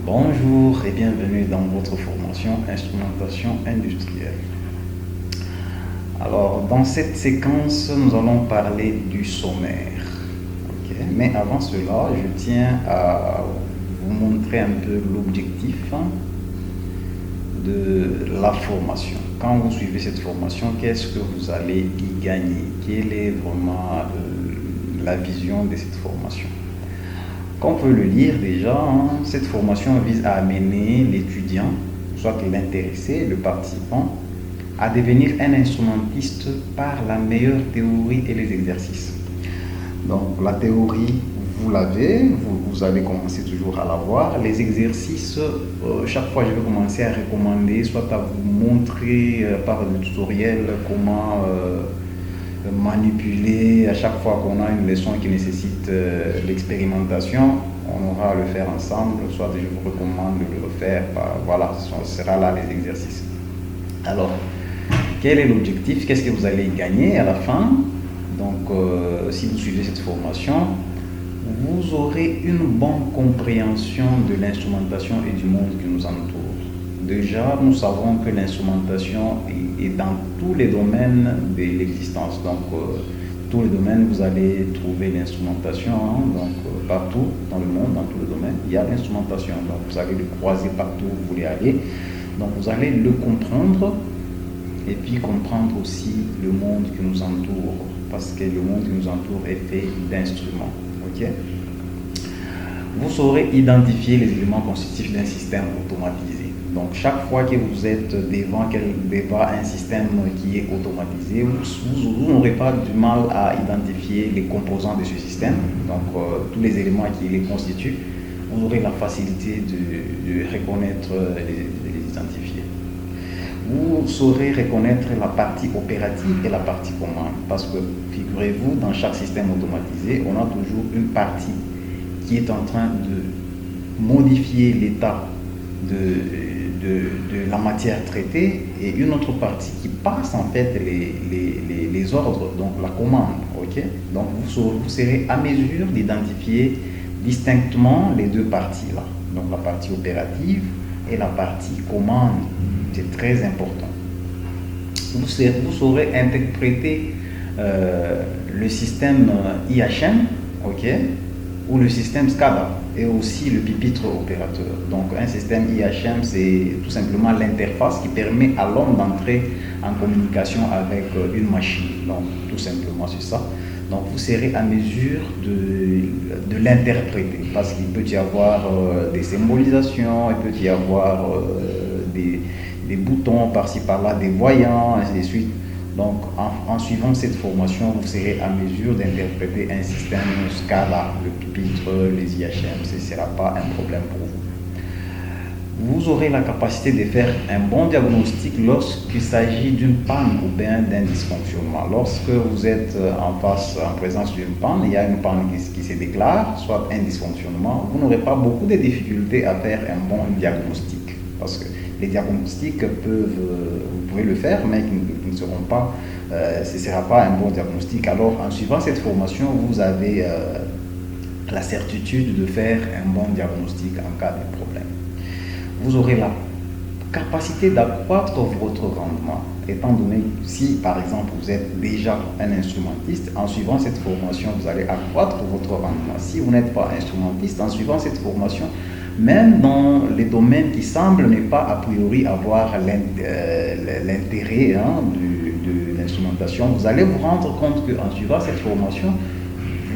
Bonjour et bienvenue dans votre formation instrumentation industrielle. Alors, dans cette séquence, nous allons parler du sommaire. Ok. Mais avant cela, je tiens à vous montrer un peu l'objectif de la formation. Quand vous suivez cette formation, qu'est-ce que vous allez y gagner? Quelle est vraiment la vision de cette formation? Comme on peut le lire déjà, cette formation vise à amener l'étudiant, soit l'intéressé, le participant, à devenir un instrumentiste par la meilleure théorie et les exercices. Donc la théorie, vous l'avez, vous allez commencer toujours à la voir. Les exercices, chaque fois je vais commencer à recommander, soit à vous montrer par le tutoriel comment manipuler à chaque fois qu'on a une leçon qui nécessite l'expérimentation. On aura à le faire ensemble, soit je vous recommande de le refaire. Voilà, ce sera là les exercices. Alors, quel est l'objectif? Qu'est-ce que vous allez gagner à la fin? Donc, si vous suivez cette formation, vous aurez une bonne compréhension de l'instrumentation et du monde qui nous entoure. Déjà, nous savons que l'instrumentation est dans tous les domaines de l'existence. Donc, tous les domaines, vous allez trouver l'instrumentation. Donc, partout dans le monde, dans tous les domaines, il y a l'instrumentation. Donc, vous allez le croiser partout où vous voulez aller. Donc, vous allez le comprendre et puis comprendre aussi le monde qui nous entoure. Parce que le monde qui nous entoure est fait d'instruments. Ok? Vous saurez identifier les éléments constitutifs d'un système automatisé. Donc, chaque fois que vous êtes devant un système qui est automatisé, vous n'aurez pas du mal à identifier les composants de ce système. Donc, tous les éléments qui les constituent, vous aurez la facilité de reconnaître, les identifier. Vous saurez reconnaître la partie opérative et la partie commande. Parce que, figurez-vous, dans chaque système automatisé, on a toujours une partie qui est en train de modifier l'état de la matière traitée et une autre partie qui passe en fait les ordres, donc la commande. Ok. Donc vous serez à mesure d'identifier distinctement les deux parties là, donc la partie opérative et la partie commande. C'est très important. Vous saurez interpréter le système IHM, ok, ou le système SCADA et aussi le pupitre opérateur. Donc un système IHM, c'est tout simplement l'interface qui permet à l'homme d'entrer en communication avec une machine. Donc tout simplement c'est ça. Donc vous serez à mesure de l'interpréter parce qu'il peut y avoir des symbolisations, il peut y avoir des boutons par-ci par-là, des voyants, ainsi de suite. Donc, en suivant cette formation, vous serez à mesure d'interpréter un système SCADA, le pupitre, les IHM. Ce ne sera pas un problème pour vous. Vous aurez la capacité de faire un bon diagnostic lorsqu'il s'agit d'une panne ou bien d'un dysfonctionnement. Lorsque vous êtes en présence d'une panne, il y a une panne qui se déclare, soit un dysfonctionnement, vous n'aurez pas beaucoup de difficultés à faire un bon diagnostic. Parce que les diagnostics vous pouvez le faire, mais qui ne seront pas, ce ne sera pas un bon diagnostic. Alors, en suivant cette formation, vous avez la certitude de faire un bon diagnostic en cas de problème. Vous aurez la capacité d'accroître votre rendement, étant donné si, par exemple, vous êtes déjà un instrumentiste, en suivant cette formation, vous allez accroître votre rendement. Si vous n'êtes pas instrumentiste, en suivant cette formation, même dans les domaines qui semblent ne pas a priori avoir l'intérêt de l'instrumentation, vous allez vous rendre compte qu'en suivant cette formation,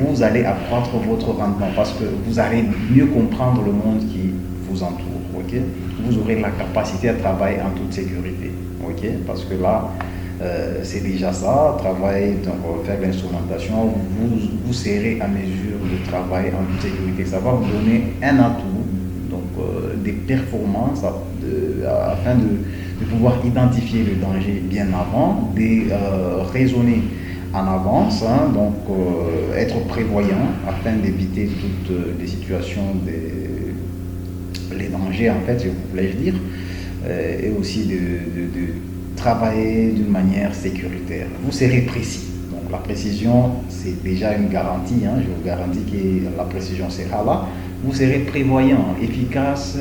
vous allez accroître votre rendement parce que vous allez mieux comprendre le monde qui vous entoure. Okay? Vous aurez la capacité à travailler en toute sécurité. Okay? Parce que là, c'est déjà ça, travailler, donc faire l'instrumentation, vous serez à mesure de travailler en toute sécurité. Ça va vous donner un atout, des performances afin de pouvoir identifier le danger bien avant, de raisonner en avance, être prévoyant afin d'éviter toutes les situations, les dangers en fait, voulais-je dire, et aussi de travailler d'une manière sécuritaire. Vous serez précis. Donc la précision, c'est déjà une garantie, je vous garantis que la précision sera là. vous serez prévoyant, efficace,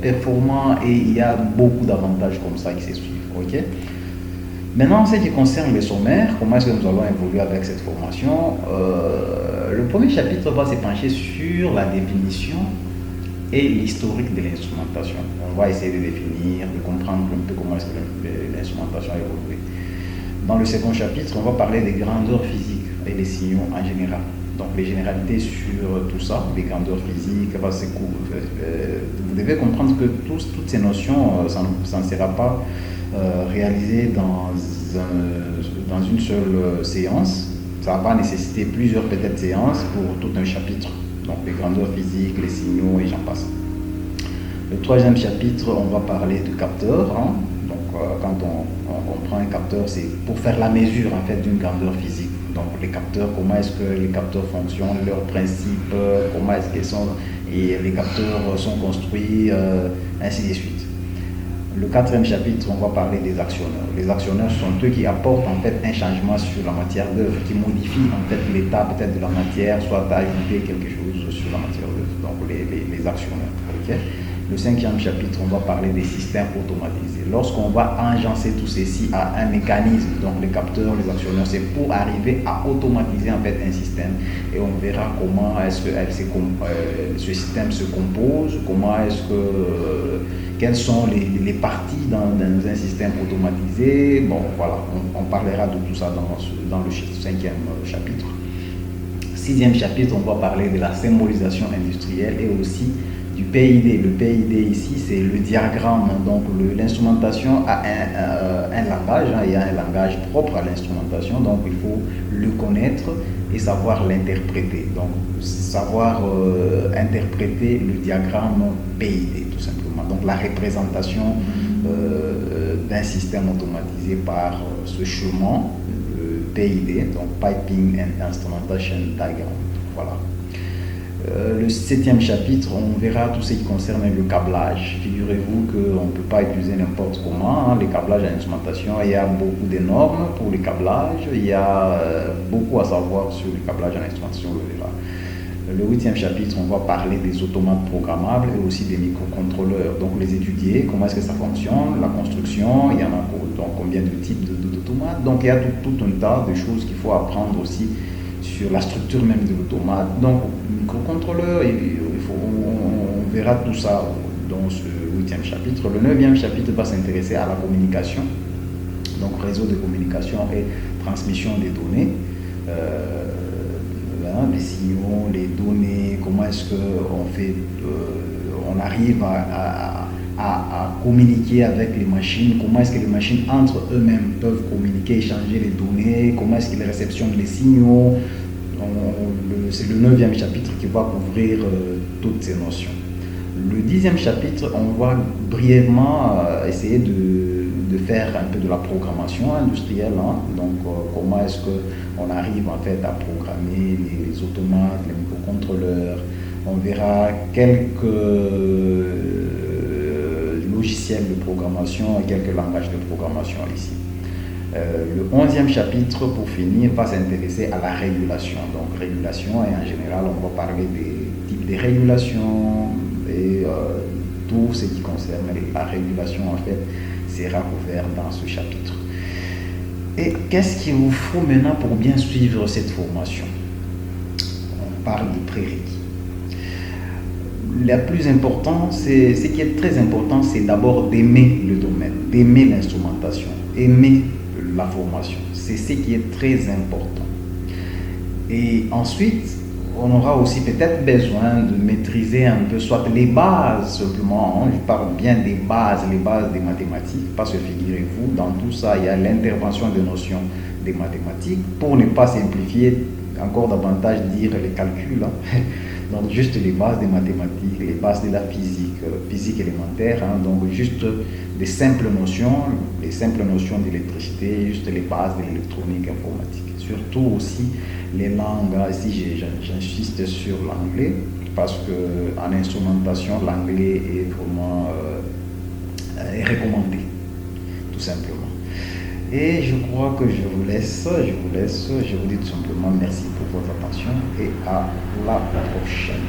performant, et il y a beaucoup d'avantages comme ça qui se suivent. Ok? Maintenant, en ce qui concerne les sommaires, comment est-ce que nous allons évoluer avec cette formation? Le premier chapitre va se pencher sur la définition et l'historique de l'instrumentation. On va essayer de définir, de comprendre un peu comment est-ce que l'instrumentation a évolué. Dans le second chapitre, on va parler des grandeurs physiques et des signaux en général. Donc les généralités sur tout ça, les grandeurs physiques, vous devez comprendre que toutes ces notions, ça ne sera pas réalisé dans une seule séance. Ça va nécessiter plusieurs peut-être séances pour tout un chapitre. Donc les grandeurs physiques, les signaux et j'en passe. Le troisième chapitre, on va parler de capteurs. Hein. Donc quand on comprend un capteur, c'est pour faire la mesure en fait d'une grandeur physique. Donc les capteurs, comment est-ce que les capteurs fonctionnent, leurs principes, comment est-ce qu'ils sont, et les capteurs sont construits, ainsi de suite. Le quatrième chapitre, on va parler des actionneurs. Les actionneurs sont eux qui apportent en fait un changement sur la matière d'œuvre, qui modifient en fait l'état peut-être de la matière, soit à ajouter quelque chose sur la matière d'œuvre. Donc les actionneurs. Okay? Le cinquième chapitre, on va parler des systèmes automatisés. Lorsqu'on va agencer tout ceci à un mécanisme, donc les capteurs, les actionneurs, c'est pour arriver à automatiser en fait un système, et on verra comment est-ce que ce système se compose, comment est-ce que quelles sont les parties dans un système automatisé. Bon, voilà, on parlera de tout ça dans le cinquième chapitre. Sixième chapitre, on va parler de la symbolisation industrielle et aussi du PID. Le PID ici, c'est le diagramme. Donc l'instrumentation a un langage, hein, il y a un langage propre à l'instrumentation, donc il faut le connaître et savoir l'interpréter. Donc savoir interpréter le diagramme PID tout simplement. Donc la représentation d'un système automatisé par ce chemin PID, donc Piping and Instrumentation Diagram. Voilà. Le septième chapitre, on verra tout ce qui concerne le câblage. Figurez-vous qu'on ne peut pas utiliser n'importe comment, hein, les câblages à l'instrumentation. Il y a beaucoup de normes pour les câblages, il y a beaucoup à savoir sur les câblages à l'instrumentation, on le verra. Le huitième chapitre, on va parler des automates programmables et aussi des microcontrôleurs. Donc les étudier, comment est-ce que ça fonctionne, la construction, il y en a donc combien de types d'automates. Donc il y a tout un tas de choses qu'il faut apprendre aussi sur la structure même de l'automate. Donc microcontrôleur, on verra tout ça dans ce huitième chapitre. Le neuvième chapitre va s'intéresser à la communication, donc réseau de communication et transmission des données. Les signaux, les données, comment est-ce qu'on fait, on arrive à communiquer avec les machines, comment est-ce que les machines entre eux-mêmes peuvent communiquer, échanger les données, comment est-ce qu'ils réceptionnent les signaux. C'est le neuvième chapitre qui va couvrir toutes ces notions. Le dixième chapitre, on va brièvement essayer de faire un peu de la programmation industrielle, hein. Donc comment est-ce qu'on arrive en fait à programmer les automates, les microcontrôleurs. On verra quelques logiciels de programmation et quelques langages de programmation ici. Le 11e chapitre, pour finir, va s'intéresser à la régulation. Donc régulation, et en général on va parler des types de régulation et tout ce qui concerne la régulation en fait sera couvert dans ce chapitre. Et qu'est-ce qu'il vous faut maintenant pour bien suivre cette formation? On parle de prérequis. La plus importante, ce qui est très important, c'est d'abord d'aimer le domaine, d'aimer l'instrumentation, aimer la formation. C'est ce qui est très important. Et ensuite, on aura aussi peut-être besoin de maîtriser un peu, soit les bases simplement, hein, je parle bien des bases, les bases des mathématiques, parce que figurez-vous, dans tout ça, il y a l'intervention des notions des mathématiques, pour ne pas simplifier encore davantage, dire les calculs, hein. Donc juste les bases des mathématiques, les bases de la physique élémentaire, hein, donc juste des simples notions d'électricité, juste les bases de l'électronique informatique. Surtout aussi les langues, ici j'insiste sur l'anglais, parce qu'en instrumentation, l'anglais est vraiment recommandé, tout simplement. Et je crois que je vous laisse, je vous dis tout simplement merci pour votre attention et à la prochaine.